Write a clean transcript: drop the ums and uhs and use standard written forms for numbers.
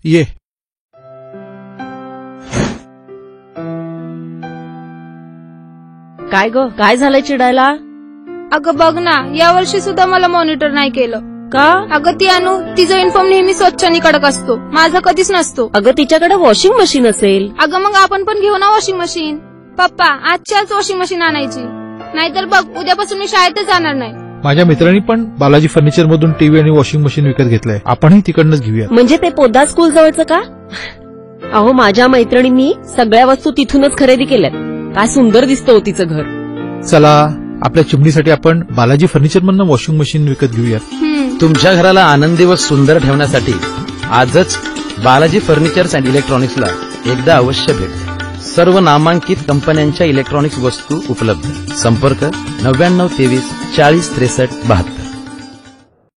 ये. काय ग, काय झालंय चिडायला? अगं बघ ना, यावर्षी सुद्धा मला मॉनिटर नाही केलं. का? अगं ती अनु, तिचा युनिफॉर्म नेहमी स्वच्छ आणि कडक असतो, माझा कधीच नसतो. अगं तिच्याकडे वॉशिंग मशीन असेल. अगं मग आपण पण घेऊ ना वॉशिंग मशीन. पप्पा, आजच्याच वॉशिंग मशीन आणायची, नाहीतर बघ उद्यापासून मी शाळेतच जाणार नाही. माझ्या मित्रांनी पण बालाजी फर्निचर मधून टीव्ही आणि वॉशिंग मशीन विकत घेतलंय. आपणही तिकडनंच घेऊया. म्हणजे ते पोद्दार स्कूल जवळचं का? अहो, माझ्या मैत्रिणींनी सगळ्या वस्तू तिथूनच खरेदी केल्यात. काय सुंदर दिसतं तिचं घर. चला, आपल्या चिमणीसाठी आपण बालाजी फर्निचर मधनं वॉशिंग मशीन विकत घेऊया. तुमच्या घराला आनंदी व सुंदर ठेवण्यासाठी आजच बालाजी फर्निचर्स अँड इलेक्ट्रॉनिक्सला एकदा अवश्य भेट द्या. सर्व नामांकित कंपन्यांच्या इलेक्ट्रॉनिक्स वस्तू उपलब्ध. संपर्क 99 23 40 63 72.